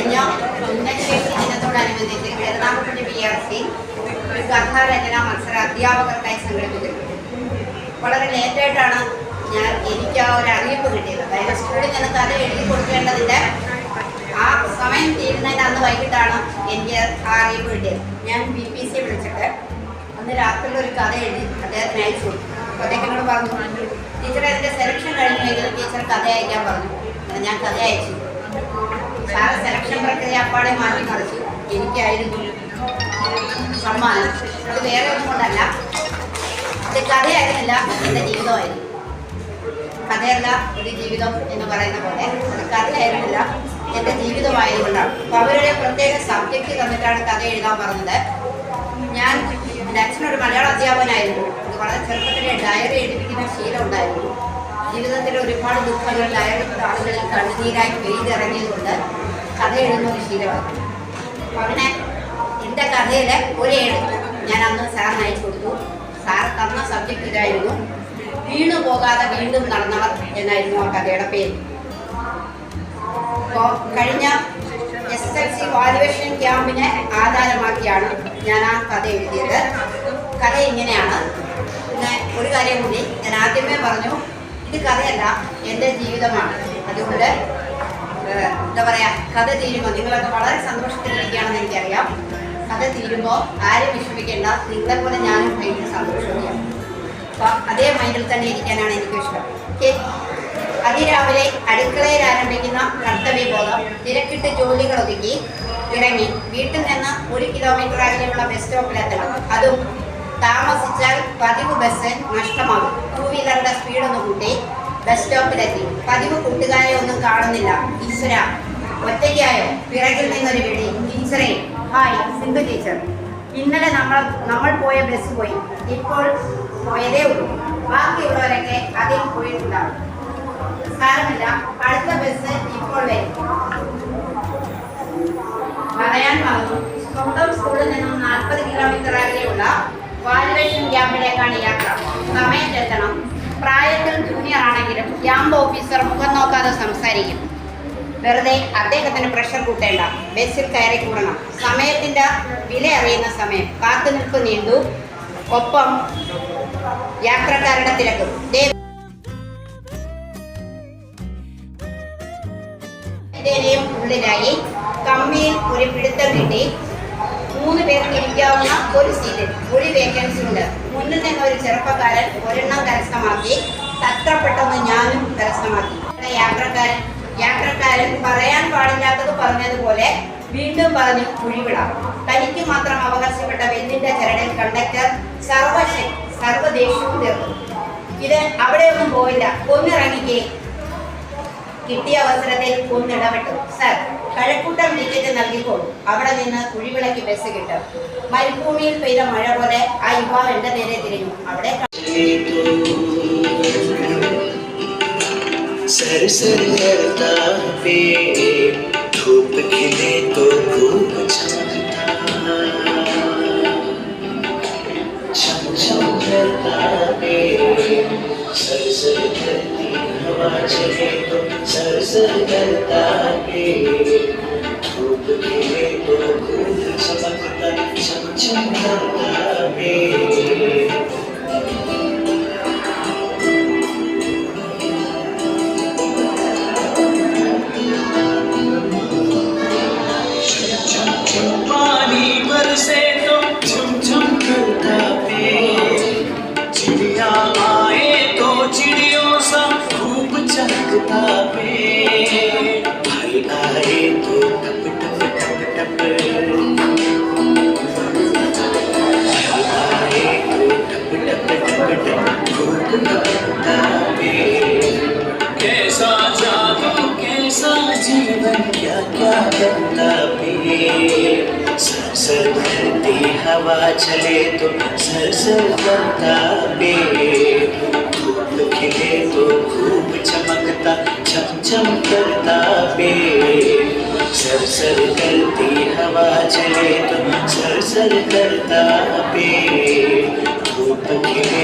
കഴിഞ്ഞ ഉന്നതശേഷി ദിനത്തോടനുബന്ധിച്ച് എറണാകുളത്തെ PRC ഒരു കഥാരചനാ മത്സരം അധ്യാപകർക്കായി സംഘടിപ്പിച്ചിട്ടുണ്ട്. വളരെ ലേറ്റായിട്ടാണ് എനിക്ക് ആ ഒരു അറിയിപ്പ് കിട്ടിയത്. അതായത് സ്കൂളിൽ നിന്ന് കഥ എഴുതി കൊടുക്കേണ്ടതിൻ്റെ ആ സമയം തീരുന്നതിന് അന്ന് വൈകിട്ടാണ് എനിക്ക് ആ അറിയിപ്പ് കിട്ടിയത്. ഞാൻ BPC വിളിച്ചിട്ട് അന്ന് രാത്രിയിൽ ഒരു കഥ എഴുതി അദ്ദേഹത്തിന് അയച്ചു കൊടുത്തു. അപ്പോൾ അദ്ദേഹം എന്നോട് പറഞ്ഞു, ടീച്ചർ അതിൻ്റെ സെലക്ഷൻ കഴിഞ്ഞെങ്കിലും ടീച്ചർ കഥ അയക്കാൻ പറഞ്ഞു. ഞാൻ കഥ അയച്ചു. സാറ് സെലക്ഷൻ പ്രക്രിയ അപ്പാടെ മാറ്റി മറിച്ചു. എനിക്കായിരുന്നു സമ്മാനം. അത് വേറെ ഒന്നും കൊണ്ടല്ല, അത് കഥയായിരുന്നില്ല, എൻ്റെ ജീവിതമായിരുന്നു. കഥയല്ല ഒരു ജീവിതം എന്ന് പറയുന്ന പോലെ അത് കഥയായിരുന്നില്ല, എൻ്റെ ജീവിതമായതുകൊണ്ടാണ്. അപ്പോൾ അവരുടെ പ്രത്യേക സബ്ജക്റ്റ് തന്നിട്ടാണ് കഥ എഴുതാൻ പറഞ്ഞത്. എൻ്റെ അച്ഛനൊരു മലയാള അധ്യാപകനായിരുന്നു. അത് വളരെ ചെറുപ്പത്തിലെ ഡയറി എഴുതിപ്പിക്കുന്ന ശീലം ഉണ്ടായിരുന്നു. ജീവിതത്തിലെ ഒരുപാട് ദുഃഖങ്ങൾ ഡയറി ആളുകളിൽ കണ്ണുനീരായി പെയ്തിറങ്ങിയതുകൊണ്ട് കഥ എഴുതുന്ന ഒരു ശീലമായിരുന്നു. അപ്പോൾ അങ്ങനെ എൻ്റെ കഥയിൽ ഒരു എഴുത്ത് ഞാൻ അന്ന് സാറിന് അയച്ചു കൊടുത്തു. സാർ തന്ന സബ്ജക്റ്റ് ഇതായിരുന്നു, വീണു പോകാതെ വീണ്ടും നടന്നവർ എന്നായിരുന്നു ആ കഥയുടെ പേര്. അപ്പോൾ കഴിഞ്ഞ SSLC വാല്യുവേഷൻ ക്യാമ്പിനെ ആധാരമാക്കിയാണ് ഞാൻ ആ കഥ എഴുതിയത്. കഥ ഇങ്ങനെയാണ്. പിന്നെ ഒരു കാര്യം കൂടി, ഞാൻ ആദ്യമേ പറഞ്ഞു, ഇത് കഥയല്ല, എൻ്റെ ജീവിതമാണ്. അതുകൊണ്ട് എന്താ പറയുക, കഥ തീരുമ്പോൾ നിങ്ങളൊക്കെ വളരെ സന്തോഷത്തിലിരിക്കുകയാണെന്ന് എനിക്കറിയാം. കഥ തീരുമ്പോൾ ആരും വിഷമിക്കേണ്ട, നിങ്ങളെപ്പോലെ ഞാനും ഭയങ്കര സന്തോഷമാണ്. അപ്പം അതേ മൈൻഡിൽ തന്നെ ഇരിക്കാനാണ് എനിക്കിഷ്ടം. അതിരാവിലെ അടുക്കളയിൽ ആരംഭിക്കുന്ന കർത്തവ്യബോധം, തിരക്കിട്ട് ജോലികൾ ഒതുക്കി ഇറങ്ങി വീട്ടിൽ നിന്ന് 1 കിലോമീറ്റർ അകലെയുള്ള ബസ് സ്റ്റോപ്പിലെത്തണം. അതും താമസിച്ചാൽ പതിവ് ബസ് നഷ്ടമാകും. 2 വീലറുടെ സ്പീഡൊന്ന് കൂട്ടി ബസ് സ്റ്റോപ്പിലെത്തി. പതിവ് കൂട്ടുകാരെ ഒന്നും കാണുന്നില്ല. ഈശ്വര, ഒറ്റയ്ക്കായോ? പിറകിൽ നിന്നൊരു വിളി, ടീച്ചറേ, ഹായ്, സിന്ധു ടീച്ചർ. ഇന്നലെ നമ്മൾ പോയ ബസ് പോയി, ഇപ്പോൾ പോയതേ ഉള്ളൂ. ബാക്കിയുള്ളവരൊക്കെ അതിൽ പോയിട്ടുണ്ടാവും. സാരമില്ല, അടുത്ത ബസ് ഇപ്പോൾ വരും. പറയാൻ മറന്നു, സ്വന്തം സ്കൂളിൽ നിന്നും 40 കിലോമീറ്റർ അകലെയുള്ള വാല്യുവേഷൻ ക്യാമ്പിലേക്കാണ് യാത്ര. സമയത്തെത്തണം. പ്രായത്തിൽ ജൂനിയർ ആണെങ്കിലും ക്യാമ്പ് ഓഫീസർ മുഖം നോക്കാതെ സംസാരിക്കും. വെറുതെ അദ്ദേഹത്തിന് പ്രഷർ കൂട്ടേണ്ട. ബസ്സിൽ കയറി കൂടണം. സമയത്തിൻ്റെ വില അറിയുന്ന സമയം. കാത്തുനിൽപ്പ് നീണ്ടു. ഒപ്പം യാത്രക്കാരുടെ തിരക്കും. ഉള്ളിലായി കമ്പിയിൽ ഒരു പിടുത്തം കിട്ടി. 3 പേർക്ക് ഇരിക്കാവുന്ന ഒരു സീറ്റിൽ ഒരു വേക്കൻസി ഉണ്ട്. മുന്നിൽ നിന്ന് ഒരു ചെറുപ്പക്കാരൻ ഒരെണ്ണം കരസ്ഥമാക്കി. തത്രപ്പെട്ടെന്ന് ഞാനും കരസ്ഥമാക്കി. യാത്രക്കാരൻ പറയാൻ പാടില്ലാത്തത് പറഞ്ഞതുപോലെ വീണ്ടും പറഞ്ഞു കുഴിവിടാം. തനിക്ക് മാത്രം അവകാശപ്പെട്ട ബെല്ലിന്റെ ചരടിൽ കണ്ടക്ടർ സർവ്വദേഷ്യവും തീർന്നു. ഇത് അവിടെയൊന്നും പോയില്ല, ഒന്നിറങ്ങിക്കേ. കിട്ടിയ അവസരത്തിൽ ഒന്നിടപെട്ടു. സർ, കഴക്കൂട്ടം ടിക്കറ്റ് നൽകിക്കോളൂ. അവിടെ നിന്ന് കുഴിവിളക്ക് ബസ് കിട്ടും. മരുഭൂമിയിൽ പെയ്ത മഴ പോലെ ആ യുവാവ് എന്റെ നേരെ തിരിഞ്ഞു. അവിടെ चले तो सर करता है, धूप खिले तो खूब चमकता चमचमता है। पानी बरसे तो झुम झुम करता है, चिड़िया आए तो चिड़ियों सा खूब चहकता है। भाई आए तो टप टप टप टप, भाई आए तो टप टप टप टप खूब टपकता है। कैसा जादू कैसा जीवन क्या क्या करता है। सर सर करती हवा चले तो सर सर करता है, धूप खिले तो खूब चमकता चमचम करता है। सर सर करती हवा चले तो सर सर करता है, धूप खिले